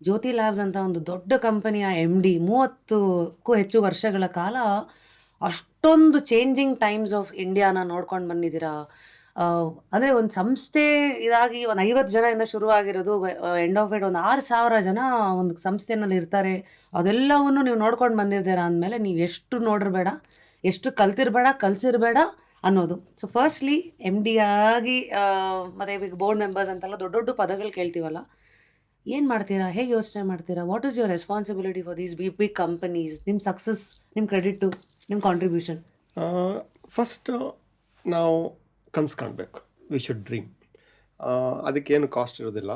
ಜ್ಯೋತಿ labs ಅಂತ ಒಂದು ದೊಡ್ಡ ಕಂಪನಿಯ MD 30ಕ್ಕೂ ಹೆಚ್ಚು ವರ್ಷಗಳ ಕಾಲ ಅಷ್ಟೊಂದು ಚೇಂಜಿಂಗ್ ಟೈಮ್ಸ್ ಆಫ್ ಇಂಡಿಯಾನ ನೋಡ್ಕೊಂಡು ಬಂದಿದ್ದೀರಾ. ಅಂದರೆ ಒಂದು ಸಂಸ್ಥೆ ಇದಾಗಿ ಒಂದು 50 ಜನದಿಂದ ಶುರುವಾಗಿರೋದು, ಎಂಡ್ ಆಫ್ ಇಟ್ ಒಂದು 6,000 ಜನ ಒಂದು ಸಂಸ್ಥೆನಲ್ಲಿ ಇರ್ತಾರೆ. ಅದೆಲ್ಲವನ್ನು ನೀವು ನೋಡ್ಕೊಂಡು ಬಂದಿದ್ದೀರಾ ಅಂದಮೇಲೆ ನೀವು ಎಷ್ಟು ನೋಡಿರ್ಬೇಡ, ಎಷ್ಟು ಕಲಿಸಿರ್ಬೇಡ ಅನ್ನೋದು. ಸೊ ಫಸ್ಟ್ಲಿ MD ಆಗಿ ಮತ್ತು ಈಗ ಬೋರ್ಡ್ ಮೆಂಬರ್ಸ್ ಅಂತೆಲ್ಲ ದೊಡ್ಡ ದೊಡ್ಡ ಪದಗಳು ಕೇಳ್ತೀವಲ್ಲ, ಏನು ಮಾಡ್ತೀರಾ? ಹೇಗೆ ಯೋಚನೆ ಮಾಡ್ತೀರಾ? What is your responsibility for these big big companies? ನಿಮ್ಮ ಸಕ್ಸಸ್, ನಿಮ್ಮ ಕ್ರೆಡಿಟು, ನಿಮ್ಮ ಕಾಂಟ್ರಿಬ್ಯೂಷನ್. ಫಸ್ಟು ನಾವು ಕನಸು ಕಾಣಬೇಕು. We should dream. ಅದಕ್ಕೇನು ಕಾಸ್ಟ್ ಇರೋದಿಲ್ಲ.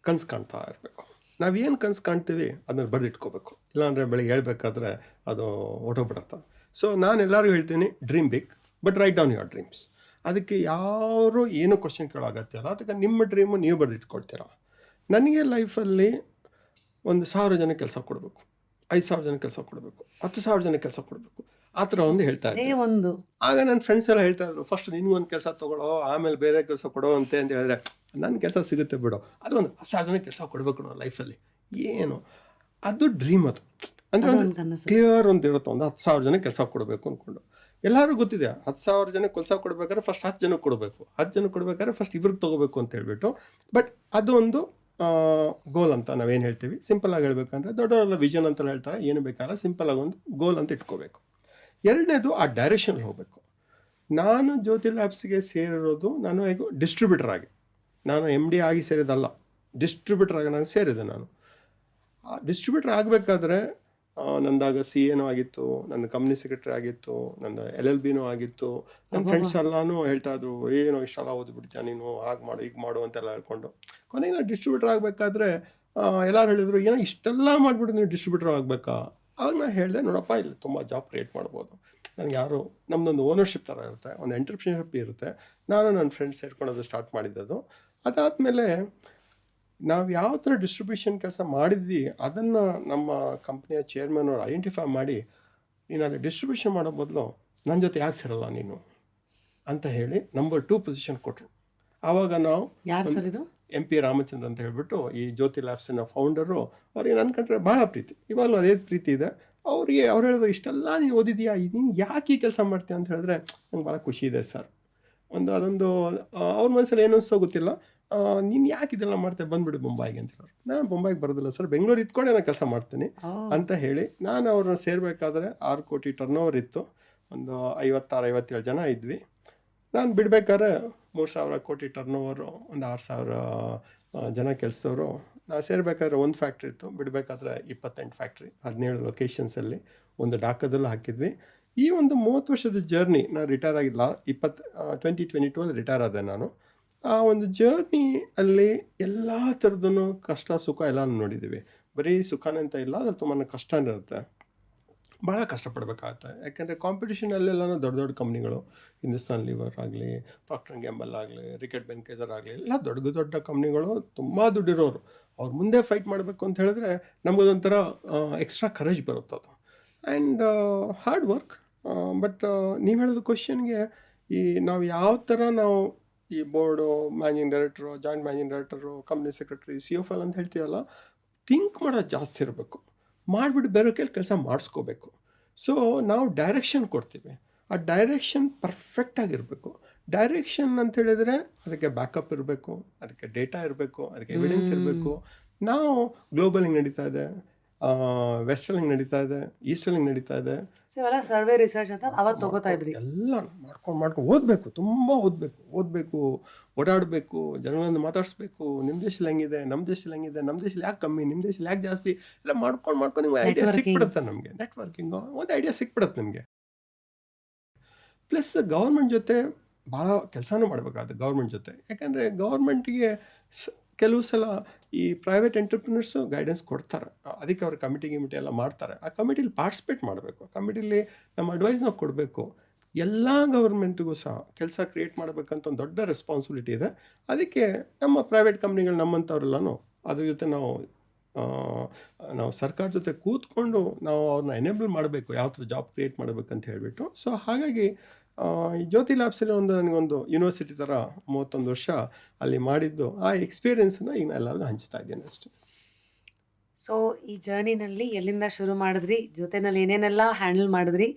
ಕನಸು ಕಾಣ್ತಾ ಇರಬೇಕು. ನಾವೇನು ಕನಸು ಕಾಣ್ತೀವಿ ಅದನ್ನು ಬರೆದಿಟ್ಕೋಬೇಕು. ಇಲ್ಲಾಂದರೆ ಬೆಳಗ್ಗೆ ಹೇಳ್ಬೇಕಾದ್ರೆ ಅದು ಹೊಟ್ಟೋಗ್ಬಿಡತ್ತೆ. ಸೊ ನಾನು ಎಲ್ಲರಿಗೂ ಹೇಳ್ತೀನಿ, dream big but write down your dreams. ಅದಕ್ಕೆ ಯಾರು ಏನೂ ಕ್ವಶನ್ ಕೇಳೋ ಅಗತ್ಯ ಇಲ್ಲ. ಅದಕ್ಕೆ ನಿಮ್ಮ ಡ್ರೀಮು ನೀವು ಬರೆದಿಟ್ಕೊಳ್ತೀರ. ನನಗೆ ಲೈಫಲ್ಲಿ 1,000 ಜನ ಕೆಲಸ ಕೊಡಬೇಕು, 5,000 ಜನ ಕೆಲಸ ಕೊಡಬೇಕು, 10,000 ಜನ ಕೆಲಸ ಕೊಡಬೇಕು, ಆ ಥರ ಒಂದು ಹೇಳ್ತಾ ಇದ್ದೆ. ಒಂದು ಆಗ ನನ್ನ ಫ್ರೆಂಡ್ಸ್ ಎಲ್ಲ ಹೇಳ್ತಾ ಇದ್ರು, ಫಸ್ಟ್ ನಿನ್ಗೊಂದು ಕೆಲಸ ತೊಗೊಳ್ಳೋ, ಆಮೇಲೆ ಬೇರೆ ಕೆಲಸ ಕೊಡೋ ಅಂತ ಹೇಳಿದ್ರೆ, ನನ್ನ ಕೆಲಸ ಸಿಗುತ್ತೆ ಬಿಡೋ, ಅದು ಒಂದು 10,000 ಜನ ಕೆಲಸ ಕೊಡಬೇಕು ನಾವು ಲೈಫಲ್ಲಿ. ಏನು ಅದು ಡ್ರೀಮ್. ಅದು ಅಂದರೆ ಒಂದು ಕ್ಲಿಯರ್ ಅಂತ ಇರುತ್ತೆ, ಒಂದು 10,000 ಜನ ಕೆಲಸ ಕೊಡಬೇಕು ಅಂದ್ಕೊಂಡು. ಎಲ್ಲರೂ ಗೊತ್ತಿದೆ 10,000 ಜನ ಕೆಲಸ ಕೊಡಬೇಕಾದ್ರೆ ಫಸ್ಟ್ 10 ಜನಕ್ಕೆ ಕೊಡಬೇಕು, 10 ಜನಕ್ಕೆ ಕೊಡಬೇಕಾದ್ರೆ ಫಸ್ಟ್ ಇವ್ರಿಗೆ ತೊಗೋಬೇಕು ಅಂತ ಹೇಳ್ಬಿಟ್ಟು. ಬಟ್ ಅದು ಒಂದು ಗೋಲ್ ಅಂತ ನಾವೇನು ಹೇಳ್ತೀವಿ. ಸಿಂಪಲ್ಲಾಗಿ ಹೇಳ್ಬೇಕಂದ್ರೆ ದೊಡ್ಡವರೆಲ್ಲ ವಿಷನ್ ಅಂತ ಹೇಳ್ತಾರೆ, ಏನು ಬೇಕಾದ್ರೆ ಸಿಂಪಲ್ಲಾಗಿ ಒಂದು ಗೋಲ್ ಅಂತ ಇಟ್ಕೋಬೇಕು. ಎರಡನೇದು ಆ ಡೈರೆಕ್ಷನಲ್ಲಿ ಹೋಗಬೇಕು. ನಾನು ಜ್ಯೋತಿ ಲ್ಯಾಬ್ಸ್ಗೆ ಸೇರಿರೋದು ನಾನು ಈಗ ಡಿಸ್ಟ್ರಿಬ್ಯೂಟರ್ ಆಗಿ, ನಾನು MD ಆಗಿ ಸೇರಿದಲ್ಲ, ಡಿಸ್ಟ್ರಿಬ್ಯೂಟರ್ ಆಗಿ ನಾನು ಸೇರಿದೆ. ನಾನು ಆ ಡಿಸ್ಟ್ರಿಬ್ಯೂಟರ್ ಆಗಬೇಕಾದ್ರೆ ನಂದಾಗ CAನೂ ಆಗಿತ್ತು, ನನ್ನ ಕಂಪ್ನಿ ಸೆಕ್ರೆಟರಿ ಆಗಿತ್ತು, ನನ್ನ LLBನೂ ಆಗಿತ್ತು. ನನ್ನ ಫ್ರೆಂಡ್ಸ್ ಎಲ್ಲನೂ ಹೇಳ್ತಾಯಿದ್ರು, ಏನೋ ಇಷ್ಟೆಲ್ಲ ಓದ್ಬಿಡ್ತೀಯ ನೀನು, ಹಾಗೆ ಮಾಡು ಹೀಗೆ ಮಾಡು ಅಂತೆಲ್ಲ ಹೇಳ್ಕೊಂಡು. ಕೊನೆಗೆ ನಾನು ಡಿಸ್ಟ್ರಿಬ್ಯೂಟರ್ ಆಗಬೇಕಾದ್ರೆ ಎಲ್ಲರೂ ಹೇಳಿದ್ರು, ಏನೋ ಇಷ್ಟೆಲ್ಲ ಮಾಡಿಬಿಟ್ಟು ನೀವು ಡಿಸ್ಟ್ರಿಬ್ಯೂಟರ್ ಆಗಬೇಕಾ? ಆವಾಗ ನಾನು ಹೇಳಿದೆ, ನೋಡಪ್ಪ ಇಲ್ಲಿ ತುಂಬ ಜಾಬ್ ಕ್ರಿಯೇಟ್ ಮಾಡ್ಬೋದು. ನನಗೆ ಯಾರು, ನಮ್ಮದೊಂದು ಓನರ್ಶಿಪ್ ಥರ ಇರುತ್ತೆ, ಒಂದು ಎಂಟರ್ಪ್ರಿನರ್ಶಿಪ್ ಇರುತ್ತೆ. ನಾನು ನನ್ನ ಫ್ರೆಂಡ್ಸ್ ಸೇರ್ಕೊಳ್ಳೋದು ಸ್ಟಾರ್ಟ್ ಮಾಡಿದ್ದದು. ಅದಾದಮೇಲೆ ನಾವು ಯಾವ ಥರ ಡಿಸ್ಟ್ರಿಬ್ಯೂಷನ್ ಕೆಲಸ ಮಾಡಿದ್ವಿ ಅದನ್ನು ನಮ್ಮ ಕಂಪ್ನಿಯ ಚೇರ್ಮನ್ ಅವರು ಐಡೆಂಟಿಫೈ ಮಾಡಿ, ನೀನು ಅಲ್ಲಿ ಡಿಸ್ಟ್ರಿಬ್ಯೂಷನ್ ಮಾಡೋ ಬದಲು ನನ್ನ ಜೊತೆ ಯಾಕೆ ಸೇರಲ್ಲ ನೀನು ಅಂತ ಹೇಳಿ ನಂಬರ್ 2 ಪೊಸಿಷನ್ ಕೊಟ್ಟರು. ಆವಾಗ ನಾವು MP ರಾಮಚಂದ್ರ ಅಂತ ಹೇಳ್ಬಿಟ್ಟು, ಈ ಜ್ಯೋತಿ ಲ್ಯಾಬ್ಸಿನ ಫೌಂಡರು, ಅವ್ರಿಗೆ ನನ್ನ ಕಂಡ್ರೆ ಭಾಳ ಪ್ರೀತಿ, ಇವಾಗಲೂ ಅದೇ ಪ್ರೀತಿ ಇದೆ ಅವ್ರಿಗೆ. ಅವ್ರು ಹೇಳಿದ್ರು, ಇಷ್ಟೆಲ್ಲ ನೀನು ಓದಿದೆಯಾ, ನೀನು ಯಾಕೆ ಈ ಕೆಲಸ ಮಾಡ್ತೀಯ ಅಂತ ಹೇಳಿದ್ರೆ, ನಂಗೆ ಭಾಳ ಖುಷಿ ಇದೆ ಸರ್. ಅದೊಂದು ಅವ್ರ ಮನಸ್ಸಲ್ಲಿ ಏನು ಅನಿಸ್ತೋ ಗೊತ್ತಿಲ್ಲ, ನೀನು ಯಾಕೆ ಇದೆಲ್ಲ ಮಾಡ್ತೇವೆ, ಬಂದುಬಿಡು ಮುಂಬೈಗೆ ಅಂತ ಹೇಳೋರು. ನಾನು ಮುಂಬೈಗೆ ಬರೋದಿಲ್ಲ ಸರ್, ಬೆಂಗಳೂರು ಇದ್ಕೊಂಡೆ ನಾನು ಕೆಲಸ ಮಾಡ್ತೀನಿ ಅಂತ ಹೇಳಿ ನಾನು ಅವ್ರನ್ನ ಸೇರಬೇಕಾದ್ರೆ 6 ಕೋಟಿ ಟರ್ನ್ ಓವರ್ ಇತ್ತು, ಒಂದು 56-57 ಜನ ಇದ್ವಿ. ನಾನು ಬಿಡಬೇಕಾದ್ರೆ 3,000 ಕೋಟಿ ಟರ್ನ್ ಓವರು, ಒಂದು 6,000 ಜನ ಕೆಲಸದವರು. ನಾನು ಸೇರಬೇಕಾದ್ರೆ ಒಂದು ಫ್ಯಾಕ್ಟ್ರಿ ಇತ್ತು, ಬಿಡಬೇಕಾದ್ರೆ 28 ಫ್ಯಾಕ್ಟ್ರಿ, 17 ಲೊಕೇಶನ್ಸಲ್ಲಿ, ಒಂದು ಡಾಕಾದಲ್ಲೂ ಹಾಕಿದ್ವಿ. ಈ ಒಂದು 30 ವರ್ಷದ ಜರ್ನಿ, ನಾನು ರಿಟೈರ್ ಆಗಿಲ್ಲ, 2022 ರಿಟೈರ್ ಆದೆ ನಾನು. ಆ ಒಂದು ಜರ್ನಿ ಅಲ್ಲಿ ಎಲ್ಲ ಥರದ್ದು ಕಷ್ಟ ಸುಖ ಎಲ್ಲ ನೋಡಿದ್ದೀವಿ. ಬರೀ ಸುಖನೇ ಅಂತ ಇಲ್ಲ, ಅದ್ರಲ್ಲಿ ತುಂಬಾ ಕಷ್ಟ ಇರುತ್ತೆ, ಭಾಳ ಕಷ್ಟಪಡಬೇಕಾಗತ್ತೆ. ಯಾಕೆಂದರೆ ಕಾಂಪಿಟೇಷನಲ್ಲೆಲ್ಲನೂ ದೊಡ್ಡ ದೊಡ್ಡ ಕಂಪ್ನಿಗಳು, ಹಿಂದೂಸ್ತಾನ್ ಲಿವರ್ ಆಗಲಿ, ಪ್ರಾಕ್ಟರ್ ಆ್ಯಂಡ್ ಗ್ಯಾಂಬಲ್ ಆಗಲಿ, ರಿಕೆಟ್ ಬೆನ್ಕೈಸರ್ ಆಗಲಿ, ಎಲ್ಲ ದೊಡ್ಡ ದೊಡ್ಡ ಕಂಪ್ನಿಗಳು, ತುಂಬ ದುಡ್ಡಿರೋರು. ಅವ್ರ ಮುಂದೆ ಫೈಟ್ ಮಾಡಬೇಕು ಅಂತ ಹೇಳಿದ್ರೆ ನಮಗದೊಂಥರ ಎಕ್ಸ್ಟ್ರಾ ಕರೇಜ್ ಬರುತ್ತೆ ಅದು, ಆ್ಯಂಡ್ ಹಾರ್ಡ್ ವರ್ಕ್. ಬಟ್ ನೀವು ಹೇಳೋದು ಕ್ವಶನ್ಗೆ, ಈ ನಾವು ಯಾವ ಥರ ನಾವು ಈ ಬೋರ್ಡು, ಮ್ಯಾನೇಜಿಂಗ್ ಡೈರೆಕ್ಟ್ರು, joint managing director, company secretary, CFO ಅಂತ ಹೇಳ್ತೀವಲ್ಲ, ಥಿಂಕ್ ಮಾಡೋದು ಜಾಸ್ತಿ ಇರಬೇಕು, ಮಾಡಿಬಿಟ್ಟು ಬೇರೆ ಕೈಲಿ ಕೆಲಸ ಮಾಡಿಸ್ಕೋಬೇಕು. ಸೊ ನಾವು ಡೈರೆಕ್ಷನ್ ಕೊಡ್ತೀವಿ, ಆ ಡೈರೆಕ್ಷನ್ ಪರ್ಫೆಕ್ಟಾಗಿರಬೇಕು. ಡೈರೆಕ್ಷನ್ ಅಂತ ಹೇಳಿದರೆ ಅದಕ್ಕೆ ಬ್ಯಾಕಪ್ ಇರಬೇಕು, ಅದಕ್ಕೆ ಡೇಟಾ ಇರಬೇಕು, ಅದಕ್ಕೆ ಎವಿಡೆನ್ಸ್ ಇರಬೇಕು. ನಾವು ಗ್ಲೋಬಲ್ ಹಿಂಗೆ ನಡೀತಾ ಇದೆ, ವೆಸ್ಟಲ್ಲಿ ಹಿಂಗೆ ನಡೀತಾ ಇದೆ, ಈಸ್ಟಲ್ಲಿ ಹಿಂಗೆ ನಡೀತಾ ಇದೆ, ಸರ್ವೆ ರಿಸರ್ಚ್ ಅಂತ ಅವತ್ತು ತಗೋತಾ ಇದ್ರಿ. ಎಲ್ಲ ಮಾಡ್ಕೊಂಡು ಓದಬೇಕು, ತುಂಬ ಓದಬೇಕು, ಓಡಾಡಬೇಕು, ಜನಗಳನ್ನು ಮಾತಾಡಿಸ್ಬೇಕು. ನಿಮ್ಮ ದೇಶದಲ್ಲಿ ಹೆಂಗಿದೆ, ನಮ್ಮ ದೇಶದಲ್ಲಿ ಹೆಂಗಿದೆ, ನಮ್ಮ ದೇಶದಲ್ಲಿ ಯಾಕೆ ಕಮ್ಮಿ, ನಿಮ್ಮ ದೇಶದಲ್ಲಿ ಯಾಕೆ ಜಾಸ್ತಿ, ಎಲ್ಲ ಮಾಡ್ಕೊಂಡು ನಿಮ್ಗೆ ಐಡಿಯಾ ಸಿಕ್ಬಿಡುತ್ತೆ. ನಮಗೆ ನೆಟ್ವರ್ಕಿಂಗು ಒಂದು ಐಡಿಯಾ ಸಿಕ್ಬಿಡುತ್ತೆ ನಿಮಗೆ. ಪ್ಲಸ್ ಗೌರ್ಮೆಂಟ್ ಜೊತೆ ಭಾಳ ಕೆಲಸನೂ ಮಾಡಬೇಕಾಗುತ್ತೆ ಗೌರ್ಮೆಂಟ್ ಜೊತೆ. ಯಾಕಂದರೆ ಗೌರ್ಮೆಂಟಿಗೆ ಕೆಲವು ಸಲ ಈ ಪ್ರೈವೇಟ್ ಎಂಟರ್ಪ್ರಿನರ್ಸು ಗೈಡೆನ್ಸ್ ಕೊಡ್ತಾರೆ, ಅದಕ್ಕೆ ಅವ್ರ ಕಮಿಟಿ ಎಲ್ಲ ಮಾಡ್ತಾರೆ. ಆ ಕಮಿಟಿಲಿ ಪಾರ್ಟಿಸಿಪೇಟ್ ಮಾಡಬೇಕು, ಆ ಕಮಿಟಿಲಿ ನಮ್ಮ ಅಡ್ವೈಸ್ ನಾವು ಕೊಡಬೇಕು. ಎಲ್ಲ ಗೌರ್ಮೆಂಟಿಗೂ ಸಹ ಕೆಲಸ ಕ್ರಿಯೇಟ್ ಮಾಡಬೇಕಂತ ಒಂದು ದೊಡ್ಡ ರೆಸ್ಪಾನ್ಸಿಬಿಲಿಟಿ ಇದೆ. ಅದಕ್ಕೆ ನಮ್ಮ ಪ್ರೈವೇಟ್ ಕಂಪ್ನಿಗಳು ನಮ್ಮಂಥವ್ರೆಲ್ಲನೂ ಅದ್ರ ಜೊತೆ ನಾವು ಸರ್ಕಾರ ಜೊತೆ ಕೂತ್ಕೊಂಡು ನಾವು ಅವ್ರನ್ನ ಎನೇಬಲ್ ಮಾಡಬೇಕು, ಯಾವ ಥರ ಜಾಬ್ ಕ್ರಿಯೇಟ್ ಮಾಡಬೇಕಂತ ಹೇಳಿಬಿಟ್ಟು. ಸೊ ಹಾಗಾಗಿ ಈ ಜ್ಯೋತಿ ಲ್ಯಾಬ್ಸಲ್ಲಿ ನನಗೊಂದು ಯೂನಿವರ್ಸಿಟಿ ಥರ 31 ವರ್ಷ ಅಲ್ಲಿ ಮಾಡಿದ್ದು, ಆ ಎಕ್ಸ್ಪೀರಿಯೆನ್ಸನ್ನ ಈಗ ಎಲ್ಲರಿಗೂ ಹಂಚ್ತಾ ಇದ್ದೇನೆ ಅಷ್ಟೇ. ಸೊ ಈ ಜರ್ನಿನಲ್ಲಿ ಎಲ್ಲಿಂದ ಶುರು ಮಾಡಿದ್ರಿ, ಜೊತೆನಲ್ಲಿ ಏನೇನೆಲ್ಲ ಹ್ಯಾಂಡಲ್ ಮಾಡಿದ್ರಿ,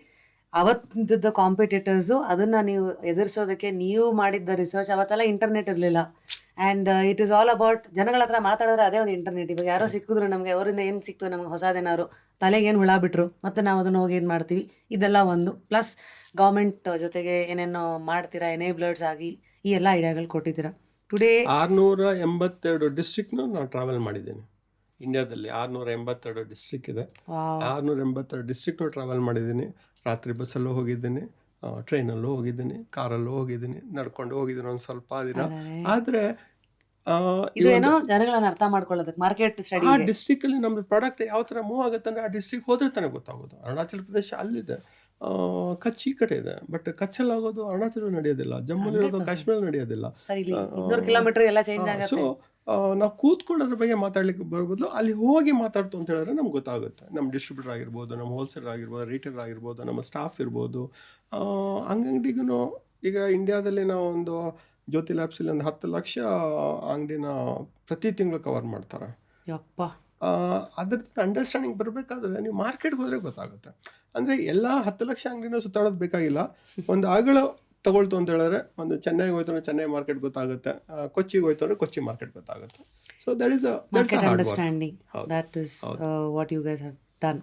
ಅವತ್ತಿದ್ದ ಕಾಂಪಿಟೇಟರ್ಸು ಅದನ್ನು ನೀವು ಎದುರಿಸೋದಕ್ಕೆ ನೀವು ಮಾಡಿದ್ದ ರಿಸರ್ಚ್, ಅವತ್ತೆಲ್ಲ ಇಂಟರ್ನೆಟ್ ಇರಲಿಲ್ಲ. And it is all about ಜನಗಳ ಹತ್ರ ಮಾತಾಡಿದ್ರೆ ಅದೇ ಒಂದು ಇಂಟರ್ನೆಟ್. ಇವಾಗ ಯಾರೋ ಸಿಕ್ಕಿದ್ರು ನಮಗೆ, ಅವರಿಂದ ಏನು ಸಿಕ್ತು ನಮಗೆ ಹೊಸದೇನಾದ್ರು, ತಲೆಗೆ ಏನು ಹುಳ ಬಿಟ್ಟರು, ಮತ್ತು ನಾವು ಅದನ್ನು ಹೋಗಿ ಏನು ಮಾಡ್ತೀವಿ, ಇದೆಲ್ಲ ಒಂದು. ಪ್ಲಸ್ ಗೌರ್ಮೆಂಟ್ ಜೊತೆಗೆ ಏನೇನೋ ಮಾಡ್ತೀರಾ, ಎನೇಬ್ಲರ್ಸ್ ಆಗಿ ಈ ಎಲ್ಲ ಐಡಿಯಾಗಳು ಕೊಟ್ಟಿದ್ದೀರಾ. ಟುಡೇ 682 ಡಿಸ್ಟ್ರಿಕ್ಟ್ನು ನಾನು ಟ್ರಾವೆಲ್ ಮಾಡಿದ್ದೀನಿ. ಇಂಡಿಯಾದಲ್ಲಿ 682 ಡಿಸ್ಟ್ರಿಕ್ಟ್ ಇದೆ. 682 ಡಿಸ್ಟ್ರಿಕ್ಟ್ನು ಟ್ರಾವೆಲ್ ಮಾಡಿದ್ದೀನಿ. ರಾತ್ರಿ ಬಸ್ಸಲ್ಲೂ ಹೋಗಿದ್ದೀನಿ, ಟ್ರೈನಲ್ಲೂ ಹೋಗಿದ್ದೀನಿ, ಕಾರಲ್ಲೂ ಹೋಗಿದ್ದೀನಿ, ನಡ್ಕೊಂಡು ಹೋಗಿದ್ದೀನಿ ಒಂದು ಸ್ವಲ್ಪ ದಿನ. ಆದರೆ ಇದು ಏನೋ ಜನಗಳನ್ನ ಅರ್ಥ ಮಾಡ್ಕೊಳ್ಳೋದಕ್ಕೆ, ಮಾರ್ಕೆಟ್ ಆ ಸ್ಟಡಿ. ಡಿಸ್ಟ್ರಿಕ್ಟಲ್ಲಿ ನಮ್ಮ ಪ್ರಾಡಕ್ಟ್ ಯಾವ ಥರ ಮೂವ್ ಆಗುತ್ತೆ ಅಂದರೆ ಆ ಡಿಸ್ಟ್ರಿಕ್ಟ್ ಹೋದ್ರೆ ತಾನೇ ಗೊತ್ತಾಗೋದು. ಅರುಣಾಚಲ ಪ್ರದೇಶ ಅಲ್ಲಿದೆ, ಕಚ್ ಈ ಕಡೆ ಇದೆ. ಬಟ್ ಕಚ್ಚಲ್ಲಿ ಆಗೋದು ಅರುಣಾಚಲ ನಡೆಯೋದಿಲ್ಲ, ಜಮ್ಮಲ್ಲಿರೋದು ಕಾಶ್ಮೀರ ನಡೆಯೋದಿಲ್ಲ. ಸರಿ, ಇಲ್ಲಿ 200 ಕಿಲೋಮೀಟರ್ ಎಲ್ಲ ಚೇಂಜ್ ಸೊ ಆಗುತ್ತೆ. ನಾವು ಕೂತ್ಕೊಂಡು ಅದ್ರ ಬಗ್ಗೆ ಮಾತಾಡ್ಲಿಕ್ಕೆ ಬರ್ಬೋದು. ಅಲ್ಲಿ ಹೋಗಿ ಮಾತಾಡ್ತು ಅಂತ ಹೇಳಿದ್ರೆ ನಮ್ಗೆ ಗೊತ್ತಾಗುತ್ತೆ. ನಮ್ಮ ಡಿಸ್ಟ್ರಿಬ್ಯೂಟರ್ ಆಗಿರ್ಬೋದು, ನಮ್ಮ ಹೋಲ್ಸೇಲರ್ ಆಗಿರ್ಬೋದು, ರಿಟೇಲರ್ ಆಗಿರ್ಬೋದು, ನಮ್ಮ ಸ್ಟಾಫ್ ಇರ್ಬೋದು, ಅಂಗಡಿಗೂ. ಈಗ ಇಂಡಿಯಾದಲ್ಲಿ ನಾವು ಒಂದು ಜ್ಯೋತಿ ಲ್ಯಾಬ್ಸಲ್ಲಿ ಒಂದು 10 ಲಕ್ಷ ಅಂಗಡಿನ ಪ್ರತಿ ತಿಂಗಳು ಕವರ್ ಮಾಡ್ತಾರೆ. ಯಪ್ಪ, ಅದ್ರದ್ದು ಅಂಡರ್ಸ್ಟ್ಯಾಂಡಿಂಗ್ ಬರಬೇಕಾದ್ರೆ ನೀವು ಮಾರ್ಕೆಟ್ಗೆ ಹೋದರೆ ಗೊತ್ತಾಗುತ್ತೆ. ಅಂದರೆ ಎಲ್ಲ 10 ಲಕ್ಷ ಅಂಗಡಿನೂ ಸುತ್ತಾಡೋದು ಬೇಕಾಗಿಲ್ಲ. ಒಂದು ಆಗಳ ತಗೊಳ್ತು ಅಂತ ಹೇಳಿದ್ರೆ, ಒಂದು ಚೆನ್ನೈಗೆ ಹೋಯ್ತು ಅಂದರೆ ಚೆನ್ನೈ ಮಾರ್ಕೆಟ್ ಗೊತ್ತಾಗುತ್ತೆ, ಕೊಚ್ಚಿಗೆ ಹೋಯ್ತು ಅಂದರೆ ಕೊಚ್ಚಿ ಮಾರ್ಕೆಟ್ ಗೊತ್ತಾಗುತ್ತೆ. So that is market understanding. That is what you guys have done.